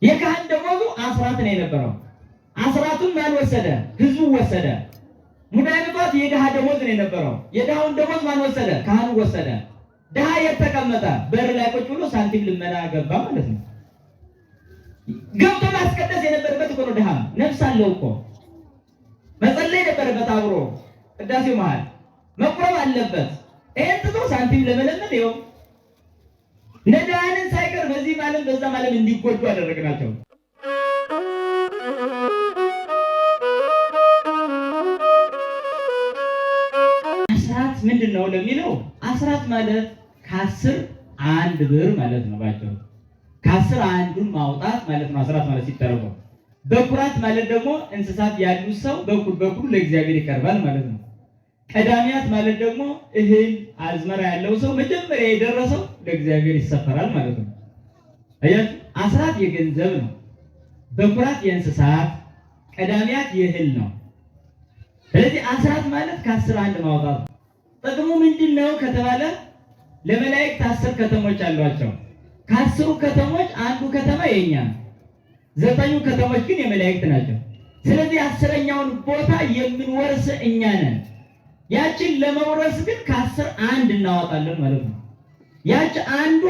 የካህን ደሞዙ አስራት ነው የነበረው። አስራቱን ማን ወሰደ? ህዝቡ ወሰደ። ሙዳየ ምጽዋት የድሃ ደሞዝ ነው የነበረው። የድሃውን ደሞዝ ማን ወሰደ? ካህኑ ወሰደ። ድሃ የተቀመጠ በር ላይ ቁጭ ብሎ ሳንቲም ልመና ገባ ማለት ነው። ገብቶ ማስቀደስ የነበረበት እኮ ነው። ድሃ ነፍስ አለው እኮ መጸለይ ነበረበት። አብሮ ቅዳሴው መሃል መቁረብ አለበት። ይሄን ትቶ ሳንቲም ለመለመን ይኸው ነዳያንን ሳይቀር በዚህ ዓለም በዛ ዓለም እንዲጎዱ አደረግናቸው። አስራት ምንድን ነው ለሚለው አስራት ማለት ከ10 1 ብር ማለት ነው። ባጭሩ ከ10 1ዱን ማውጣት ማለት ነው። አስራት ማለት ሲተረጎም በኩራት ማለት ደግሞ እንስሳት ያሉ ሰው በኩር ለእግዚአብሔር ይቀርባል ማለት ነው። ቀዳሚያት ማለት ደግሞ እህል አዝመራ ያለው ሰው መጀመሪያ የደረሰው ለእግዚአብሔር ይሰፈራል ማለት ነው። አያችሁ፣ አስራት የገንዘብ ነው። በኩራት የእንስሳት፣ ቀዳሚያት የእህል ነው። ስለዚህ አስራት ማለት ከ10 1 ማውጣት። ጥቅሙ ምንድነው ከተባለ ለመላእክት 10 ከተሞች አሏቸው። ከ10ሩ ከተሞች አንዱ ከተማ የኛ ነው። 9ኙ ከተሞች ግን የመላእክት ናቸው። ስለዚህ 10ኛውን ቦታ የምንወርስ እኛ ነን። ያችን ለመውረስ ግን ከ10 1 እናወጣለን ማለት ነው። ያች አንዷ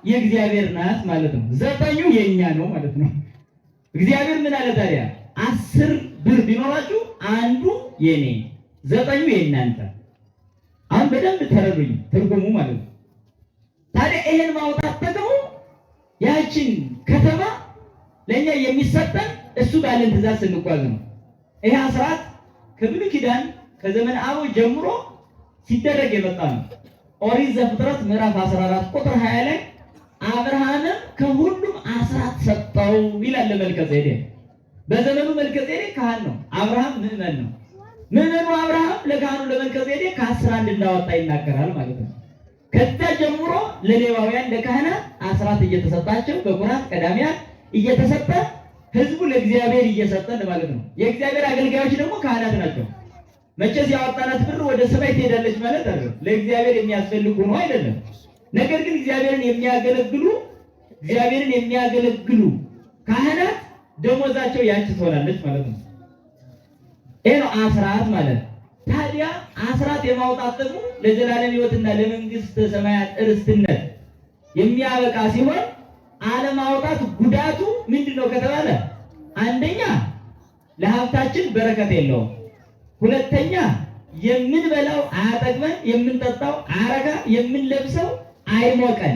የእግዚአብሔር ናት ማለት ነው። 9ኙ የኛ ነው ማለት ነው። እግዚአብሔር ምን አለ ታዲያ? 10 ብር ቢኖራችሁ አንዱ የኔ 9ኙ የእናንተ። አሁን በደንብ ተረዱኝ ትርጉሙ ማለት ነው። ታዲያ ይሄን ማውጣት ደግሞ ያችን ከተማ ለኛ የሚሰጠን እሱ ባለን ትእዛዝ ስንጓዝ ነው። ይሄ አስራት ከብሉይ ኪዳን ከዘመን አበው ጀምሮ ሲደረግ የመጣ ነው። ኦሪት ዘፍጥረት ምዕራፍ 14 ቁጥር 20 ላይ አብርሃምም ከሁሉም አስራት ሰጠው ይላል ለመልከጼዴቅ። በዘመኑ መልከጼዴቅ ካህን ነው፣ አብርሃም ምዕመን ነው። ምዕመኑ አብርሃም ለካህኑ ለመልከጼዴቅ ከ10 1 እንዳወጣ ይናገራል ማለት ነው። ከዛ ጀምሮ ለሌዋውያን ለካህናት አስራት እየተሰጣቸው በኩራት ቀዳሚያት እየተሰጠ ህዝቡ ለእግዚአብሔር እየሰጠ ማለት ነው። የእግዚአብሔር አገልጋዮች ደግሞ ካህናት ናቸው። መቼስ ያወጣናት ብር ወደ ሰማይ ትሄዳለች ማለት አይደለም። ለእግዚአብሔር የሚያስፈልግ ሆኖ አይደለም። ነገር ግን እግዚአብሔርን የሚያገለግሉ ካህናት ደሞዛቸው ያንቺ ትሆናለች ማለት ነው። ይሄ ነው አስራት ማለት። ታዲያ አስራት የማውጣት ደግሞ ለዘላለም ሕይወትና ለመንግስተ ሰማያት ርስትነት የሚያበቃ ሲሆን አለማውጣት ጉዳቱ ምንድነው ከተባለ አንደኛ ለሀብታችን በረከት የለውም። ሁለተኛ የምንበላው አያጠግበን፣ የምንጠጣው አያረካ፣ የምንለብሰው አይሞቀን፣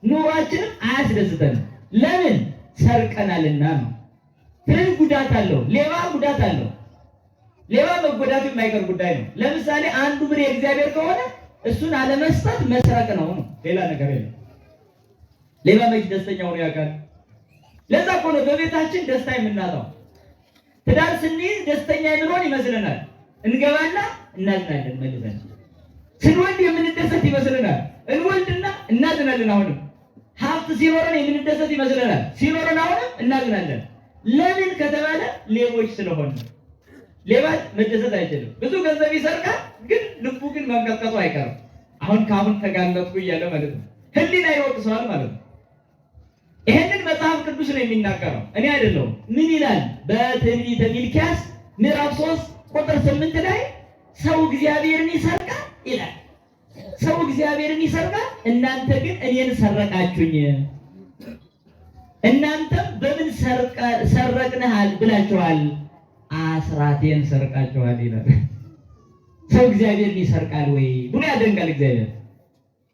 ኑሯችንም አያስደስተን። ለምን? ሰርቀናልና ነው። ስለዚህ ጉዳት አለው። ሌባ ጉዳት አለው። ሌባ መጎዳቱ የማይቀር ጉዳይ ነው። ለምሳሌ አንዱ ብር የእግዚአብሔር ከሆነ እሱን አለመስጠት መስረቅ ነው። ሌላ ነገር የለም። ሌባ መች ደስተኛ ሆኖ ያውቃል? ለዛ እኮ ነው በቤታችን ደስታ የምናጣው። ትዳር ስንይዝ ደስተኛ የምንሆን ይመስለናል። እንገባና እናዝናለን። መልሰን ስንወልድ የምንደሰት ይመስለናል። እንወልድና እናዝናለን። አሁንም ሀብት ሲኖረን የምንደሰት ይመስለናል። ሲኖረን አሁንም እናዝናለን። ለምን ከተባለ ሌቦች ስለሆነ። ሌባ መደሰት አይችልም። ብዙ ገንዘብ ይሰርቃል፣ ግን ልቡ ግን መንቀጥቀጡ አይቀርም። አሁን ከአሁን ተጋለጥኩ እያለ ማለት ነው። ህሊና ይወቅሰዋል ማለት ነው። ይሄንን መጽሐፍ ቅዱስ ነው የሚናገረው፣ እኔ አይደለሁም። ምን ይላል? በትንቢተ ሚልክያስ ምዕራፍ 3 ቁጥር 8 ላይ ሰው እግዚአብሔርን ይሰርቃል ይላል። ሰው እግዚአብሔርን ይሰርቃል፣ እናንተ ግን እኔን ሰረቃችሁኝ። እናንተም በምን ሰረቅንሃል ብላችኋል? አስራቴን ሰርቃችኋል ይላል። ሰው እግዚአብሔርን ይሰርቃል ወይ ብሎ ያደንቃል እግዚአብሔር።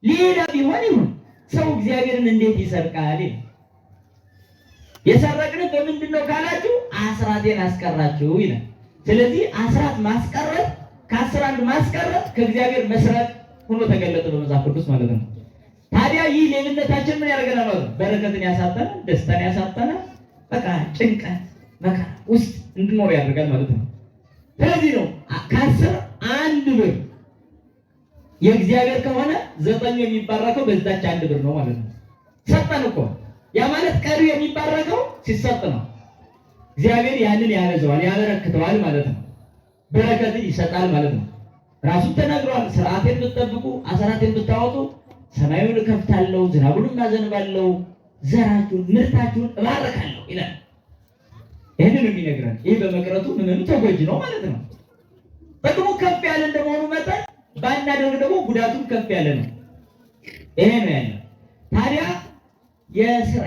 ሌላ ቢሆን ይሁን ሰው እግዚአብሔርን እንዴት ይሰርቃል? የሰረቅን በምንድን ነው ካላችሁ አስራቴን አስቀራችሁ ይላል። ስለዚህ አስራት ማስቀረት ከ10 1 ማስቀረት ከእግዚአብሔር መስረቅ ሆኖ ተገለጠ በመጽሐፍ ቅዱስ ማለት ነው። ታዲያ ይህ ሌብነታችን ምን ያደርገናል ማለት ነው? በረከትን ያሳጣናል፣ ደስታን ያሳጣናል። በቃ ጭንቀት መከራ ውስጥ እንድኖር ያደርጋል ማለት ነው። ስለዚህ ነው ከ10 1 ብር የእግዚአብሔር ከሆነ 9ኙ የሚባረከው በዛች 1 ብር ነው ማለት ነው። ሰጠን እኮ ያ ማለት ቀሪው የሚባረከው ሲሰጥ ነው። እግዚአብሔር ያንን ያበዛዋል፣ ያበረክተዋል ማለት ነው። በረከትን ይሰጣል ማለት ነው። ራሱን ተናግሯል። ሥርዓቴን ብትጠብቁ አስራቴን ብታወጡ ሰማዩን እከፍታለሁ፣ ዝናቡንም አዘንባለሁ፣ ዘራችሁን ምርታችሁን እባርካለሁ ይላል። ይህንን የሚነግረን ይህ በመቅረቱ ምንም ተጎጂ ነው ማለት ነው። ጥቅሙ ከፍ ያለ እንደመሆኑ መጠን ባናደርግ ደግሞ ጉዳቱም ከፍ ያለ ነው። ይሄ ነው ያለው። ታዲያ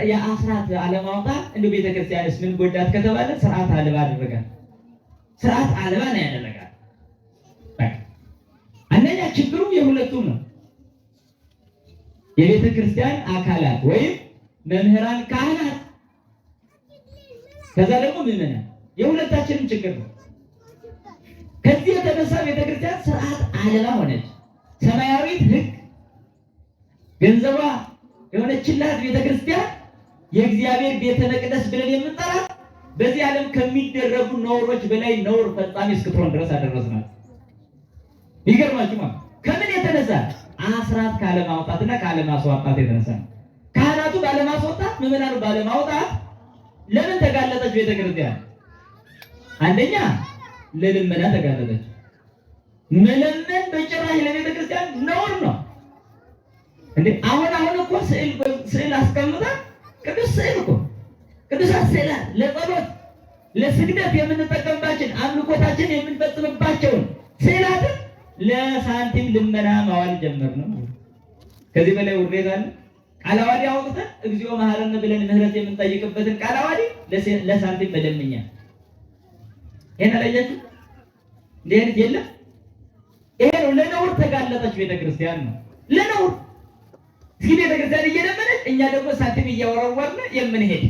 የአስራት አለማውጣት እንደ ቤተክርስቲያንስ ምን ጎዳት ከተባለ ስርዓት አልባ አደረጋት። ስርዓት አልባ ነው ያደረጋት። አንደኛ ችግሩ የሁለቱም ነው። የቤተ ክርስቲያን አካላት ወይም መምህራን፣ ካህናት፣ ከዛ ደግሞ ምዕመናን የሁለታችንም ችግር ነው። ከዚህ የተነሳ ቤተ ክርስቲያን ስርዓት አልባ ሆነች። ሰማያዊት ሕግ ገንዘቧ የሆነችላት ቤተ ክርስቲያን የእግዚአብሔር ቤተ መቅደስ ብለን የምንጠራት በዚህ ዓለም ከሚደረጉ ነውሮች በላይ ነውር ፈጻሚ እስክትሆን ድረስ አደረስናት። ይገርማችሁ ማለት ከምን የተነሳ አስራት ካለማውጣትና ካለማስዋጣት የተነሳ ነው። ካህናቱ ባለማስወጣት፣ ምዕመናኑ ባለማውጣት ለምን ተጋለጠች ቤተ ክርስቲያን? አንደኛ ለልመና ተጋለጠች። መለመን በጭራሽ ለቤተ ክርስቲያን ነውር ነው እንዴ! አሁን እኮ ስዕል አስቀምጣ ቅዱስ ስዕል እኮ ቅዱሳት ስዕላት ለጸሎት ለስግደት የምንጠቀምባችን አምልኮታችን የምንፈጽምባቸውን ስዕላትን ለሳንቲም ልመና ማዋል ጀመር ነው። ከዚህ በላይ ውርደት አለ? ቃለ ዓዋዲ አውጥተን እግዚኦ መሐረነ ብለን ምህረት የምንጠይቅበትን ቃለ ዓዋዲ ለሳንቲም መለመኛ። ይሄን አላያችሁ? እንዲህ አይነት የለም። ይሄ ነው ለነውር ተጋለጠች ቤተክርስቲያን ነው ለነውር። እስኪ ቤተክርስቲያን እየለመነች እኛ ደግሞ ሳንቲም እያወረወርን የምንሄድ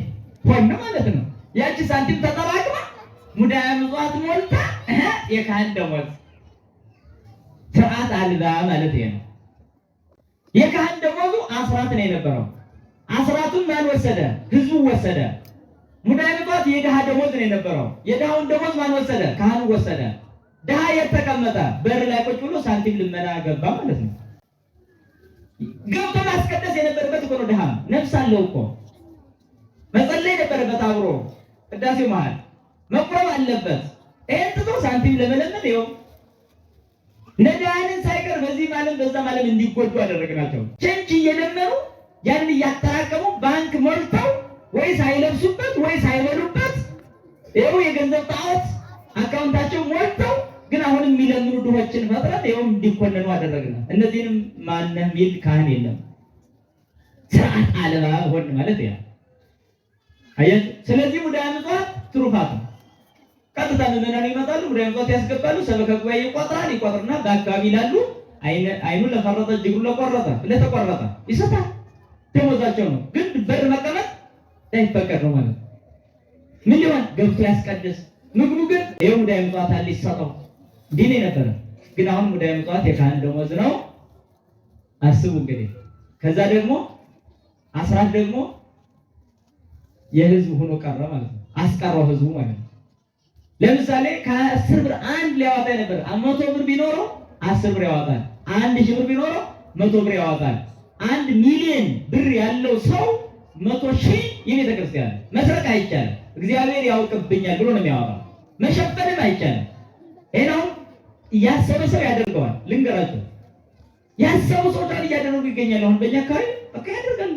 ሆነ ማለት ነው። ያቺ ሳንቲም ተጠራቅማ ሙዳየ ምጽዋት ሞልታ የካህን ደሞዝ ስርዓት አልባ ማለት ይሄ ነው። የካህን ደሞዙ አስራት ነው የነበረው። አስራቱን ማን ወሰደ? ህዝቡ ወሰደ። ሙዳየ ምጽዋት የድሃ ደሞዝ ነው የነበረው። የድሃውን ደሞዝ ማን ወሰደ? ካህኑ ወሰደ። ድሃ የተቀመጠ በር ላይ ቁጭ ብሎ ሳንቲም ልመና ገባ ማለት ነው። ገብቶ ማስቀደስ የነበረበት እኮ ነው። ድሃ ነፍስ አለው እኮ መጸለይ ነበረበት። አብሮ ቅዳሴው መሃል መቁረብ አለበት። ይሄን ትቶ ሳንቲም ለመለመን ይኸው ነዳያንን ሳይቀር በዚህ ማለት በዛ ማለት እንዲጎዱ አደረግናቸው። ቸንች እየለመኑ ያንን እያጠራቀሙ ባንክ ሞልተው ወይ ሳይለብሱበት ወይ ሳይበሉበት ይኸው የገንዘብ ጣዖት አካውንታቸው ሞልተው ግን አሁን የሚለምኑ ድሆችን ፈጥረን ይኸው እንዲኮነኑ አደረግና እነዚህንም ማነህ ሚል ካህን የለም። ስርዓት አልባ ሆን ማለት ያ አየህ። ስለዚህ ሙዳየ ምጽዋት ትሩፋት ነው። ቀጥታ ምዕመናን ይመጣሉ፣ ሙዳየ ምጽዋት ያስገባሉ። ሰበከ ጉባኤ ይቆጥርና በአካባቢ ላሉ አይኑን ለፈረጠ እጅግሩን ለተቆረጠ ይሰጣል። ደሞዛቸው ነው። ግን በር መቀመጥ አይፈቀድ ነው ማለት ምን ሊሆን ገብቶ ያስቀድስ። ምግቡ ግን ይኸው ሙዳየ ምጽዋት አለ ይሰጠው። እንዲህ ነው የነበረ። ግን አሁን ሙዳየ ምጽዋት የካህን ደሞዝ ነው። አስቡ እንግዲህ። ከዛ ደግሞ አስራት ደግሞ የህዝብ ሆኖ ቀረ ማለት ነው። አስቀረው ህዝቡ ማለት ነው። ለምሳሌ ከ10 ብር አንድ ሊያወጣ ነበር። 100 ብር ቢኖረው 10 ብር ያወጣል። 1000 ብር ቢኖረው 100 ብር ያወጣል። 1 ሚሊዮን ብር ያለው ሰው 100,000 የቤተ ክርስቲያን መስረቅ አይቻልም። እግዚአብሔር ያውቅብኛል ብሎ ነው የሚያወጣው። መሸፈንም አይቻልም። ይሄው ያሰበ ሰው ያደርገዋል። ልንገራችሁ፣ ያሰቡ ሰዎች እያደረጉ ይገኛሉ። አሁን በእኛ አካባቢ በቃ ያደርጋሉ።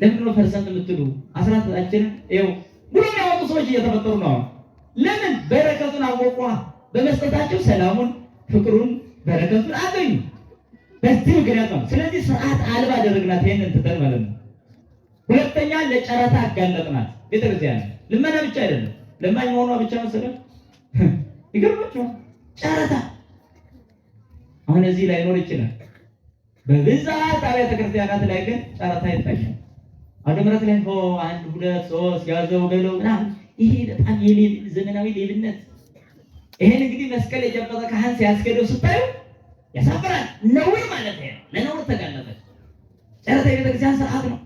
ለምንድን ነው ፐርሰንት የምትሉ? አስራታችን ይኸው ብሎ የሚያወጡ ሰዎች እየተፈጠሩ ነው። ለምን? በረከቱን አወቋ። በመስጠታቸው ሰላሙን፣ ፍቅሩን፣ በረከቱን አገኙ። በዚህ ምክንያት ነው። ስለዚህ ስርዓት አልባ አደረግናት። ይሄንን ትተን ማለት ነው። ሁለተኛ ለጨረታ አጋለጥናት ቤተክርስቲያን። ልመና ብቻ አይደለም፣ ለማኝ መሆኗ ብቻ መሰለህ። ይገርማችኋል። ጨረታ አሁን እዚህ ላይ ኖር ይችላል። በብዛት አብያተ ክርስቲያናት ላይ ግን ጨረታ ይታያል። አውደ ምሕረት ላይ 1 2 3 ያዘው በለው ምናምን። ይሄ በጣም ዘመናዊ ሌብነት። ይሄን እንግዲህ መስቀል የጨበጠ ካህን ሲያስገደው ስታዩ ያሳፍራል። ነውር ማለት ነው። ለነውር ተጋለጠች። ጨረታ የቤተክርስቲያን ስርዓት ነው።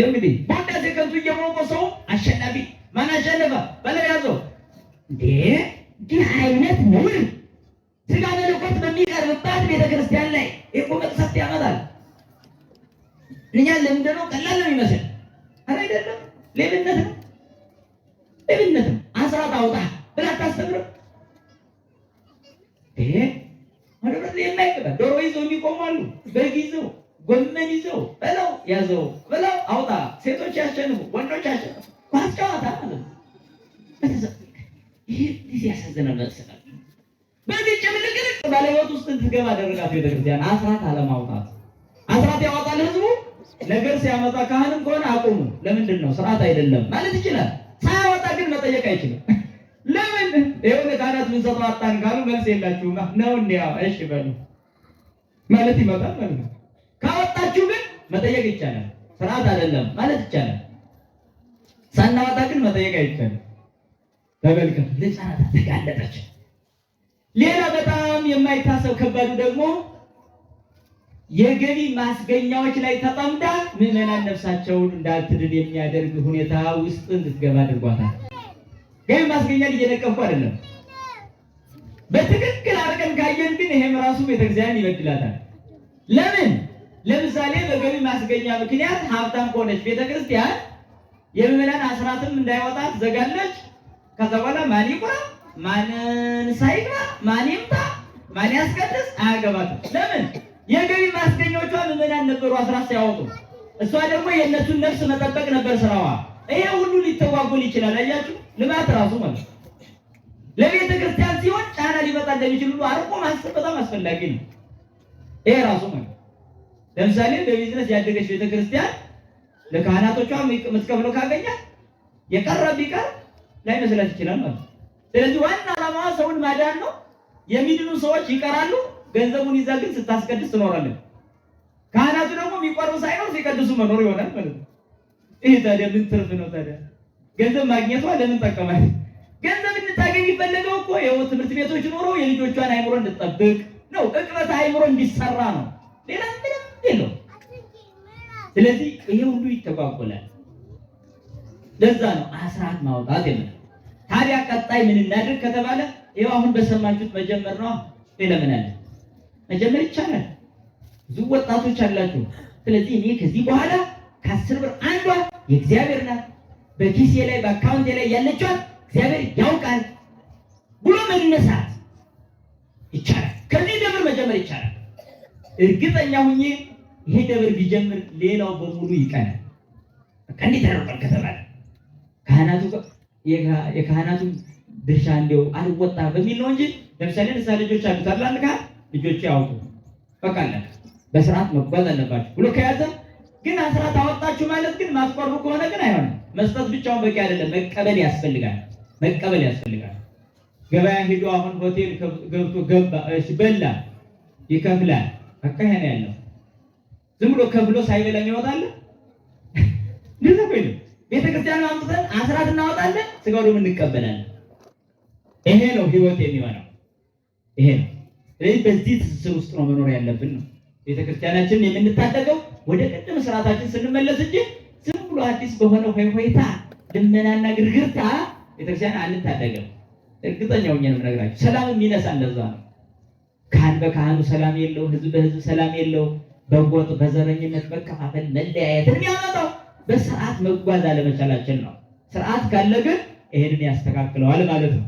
እንግዲህ በውዳሴ ከንቱ እየሞቀ ሰው አሸናፊ ማን አሸነፈ? በለው ያዘው እንዲህ አይነት ነውር ስጋ መለኮት በሚቀርብባት ቤተክርስቲያን ላይ እኮ መቅሰፍት ያመጣል። እኛ ለምንድን ነው ቀላል ነው የሚመስል? ኧረ አይደለም፣ ሌብነት ነው። አስራት አውጣ ብላ ታስተምረው። ወደ የማይገባ ዶሮ ይዘው የሚቆሙ አሉ። በግ ይዘው ጎመን ይዘው በለው ያዘው በለው አውጣ፣ ሴቶች ያሸንፉ፣ ወንዶች ያሸንፉ፣ ኳስ ጨዋታ ማለት ነው። ይህ ያሳዝናል መሰለኝ። በዚህ ጭምልቅልቅ ባለቤት ውስጥ እንድትገባ አደረጋት ቤተክርስቲያን። አስራት አለማውጣት። አስራት ያወጣል ህዝቡ። ነገር ሲያመጣ ካህንም ከሆነ አቁሙ፣ ለምንድን ነው ስርዓት አይደለም ማለት ይችላል። ሳያወጣ ግን መጠየቅ አይችልም። ለምን የሆነ ካህናት ምንሰጠው አጣን ካሉ መልስ የላችሁም ነው እንዲያ እሺ በሉ ማለት ይመጣል ማለት ነው። ካወጣችሁ ግን መጠየቅ ይቻላል። ስርዓት አይደለም ማለት ይቻላል። ሳናወጣ ግን መጠየቅ አይቻልም። ተመልከቱ፣ ለሕፃናት ተጋለጠች። ሌላ በጣም የማይታሰብ ከባዱ ደግሞ የገቢ ማስገኛዎች ላይ ተጠምዳ ምዕመናን ነፍሳቸውን እንዳትድን የሚያደርግ ሁኔታ ውስጥ እንድትገባ አድርጓታል። ገቢ ማስገኛን እየነቀፍኩ አይደለም። በትክክል አድርገን ካየን ግን ይሄም ራሱ ቤተክርስቲያን ይበድላታል። ለምን? ለምሳሌ በገቢ ማስገኛ ምክንያት ሀብታም ከሆነች ቤተክርስቲያን የምዕመናን አስራትም እንዳይወጣ ትዘጋለች። ከዛ በኋላ ማን ይቁራ፣ ማን ሳይግባ፣ ማን ይምጣ፣ ማን ያስቀድስ አያገባትም። ለምን? የገቢ ማስገኛዎቿ ምዕመናን ነበሩ አስራት ሲያወጡ። እሷ ደግሞ የእነሱን ነፍስ መጠበቅ ነበር ስራዋ። ይሄ ሁሉ ሊተዋጎል ይችላል። አያችሁ፣ ልማት ራሱ ማለት ለቤተ ክርስቲያን ሲሆን ጫና ሊመጣ እንደሚችል ሁሉ አርቆ ማሰብ በጣም አስፈላጊ ነው። ይሄ ራሱ ማለት ለምሳሌ በቢዝነስ ያደገች ቤተ ክርስቲያን ለካህናቶቿ የምትከፍለው ካገኛት የቀረ ቢቀር ላይ መስላት ይችላል ማለት ነው። ስለዚህ ዋና ዓላማዋ ሰውን ማዳን ነው። የሚድኑ ሰዎች ይቀራሉ። ገንዘቡን ይዛ ግን ስታስቀድስ ትኖራለች። ካህናቱ ደግሞ የሚቆርቡ ሳይኖር ሲቀድሱ መኖር ይሆናል ማለት ነው። ይሄ ታዲያ ምን ትርፍ ነው ታዲያ? ገንዘብ ማግኘቷ ለምን ጠቀማል? ገንዘብ እንድታገኝ ይፈለገው እኮ ይኸው ትምህርት ቤቶች ኖሮ የልጆቿን አይምሮ እንድትጠብቅ ነው። እቅበት አይምሮ እንዲሰራ ነው። ሌላ ምንም የለው። ስለዚህ ይሄ ሁሉ ይተጓጎላል። ለዛ ነው አስራት ማውጣት የምንለው። ታዲያ ቀጣይ ምን እናድርግ ከተባለ ይኸው አሁን በሰማችሁት መጀመር ነው። ሌላ ምን አለ? መጀመር ይቻላል። ብዙ ወጣቶች አላችሁ። ስለዚህ እኔ ከዚህ በኋላ ከ10 ብር አንዷ የእግዚአብሔር ናት፣ በኪሴ ላይ በአካውንቴ ላይ ያለችዋን እግዚአብሔር ያውቃል ብሎ መነሳት ይቻላል። ከዚህ ደብር መጀመር ይቻላል። እርግጠኛ ሁኜ ይሄ ደብር ቢጀምር ሌላው በሙሉ ይቀናል። እንዴት ያደርጋል ከተባለ የካህናቱ ድርሻ እንደው አልወጣ በሚል ነው እንጂ ለምሳሌ ልጆች አሉት አላልካ ልጆች ያውጡ በቃ አለ በስርዓት መጓዝ አለባችሁ ብሎ ከያዘ ግን አስራት አወጣችሁ ማለት ግን ማስቆርቡ ከሆነ ግን አይሆንም። መስጠት ብቻውን በቂ አይደለም። መቀበል ያስፈልጋል። ገበያ ሄዶ አሁን ሆቴል ገብቶ ገባ እሺ በላ ይከፍላል። በቃ ይሄ ነው ያለው። ዝም ብሎ ከፍሎ ሳይበላ ይወጣል። እንደዚህ ነው። ቤተክርስቲያን አምጥተን አስራት እናወጣለን፣ ስጋው ደግሞ እንቀበላለን። ይሄ ነው ህይወት የሚሆነው። ይሄ ነው። ስለዚህ በዚህ ትስስር ውስጥ ነው መኖር ያለብን ነው። ቤተክርስቲያናችንን የምንታደገው ወደ ቀደም ስርዓታችን ስንመለስ እንጂ ዝም ብሎ አዲስ በሆነ ሆይሆይታ ልመናና ግርግርታ ቤተክርስቲያን አንታደገም። እርግጠኛው ነው የምነግራችሁ። ሰላም የሚነሳ እንደዛ ነው። ካህን በካህኑ ሰላም የለው፣ ህዝብ በህዝብ ሰላም የለው። በጎጥ በዘረኝነት መከፋፈል መለያየት የሚያመጣው በስርዓት መጓዝ አለመቻላችን ነው። ስርዓት ካለ ግን ይሄንን ያስተካክለዋል ማለት ነው።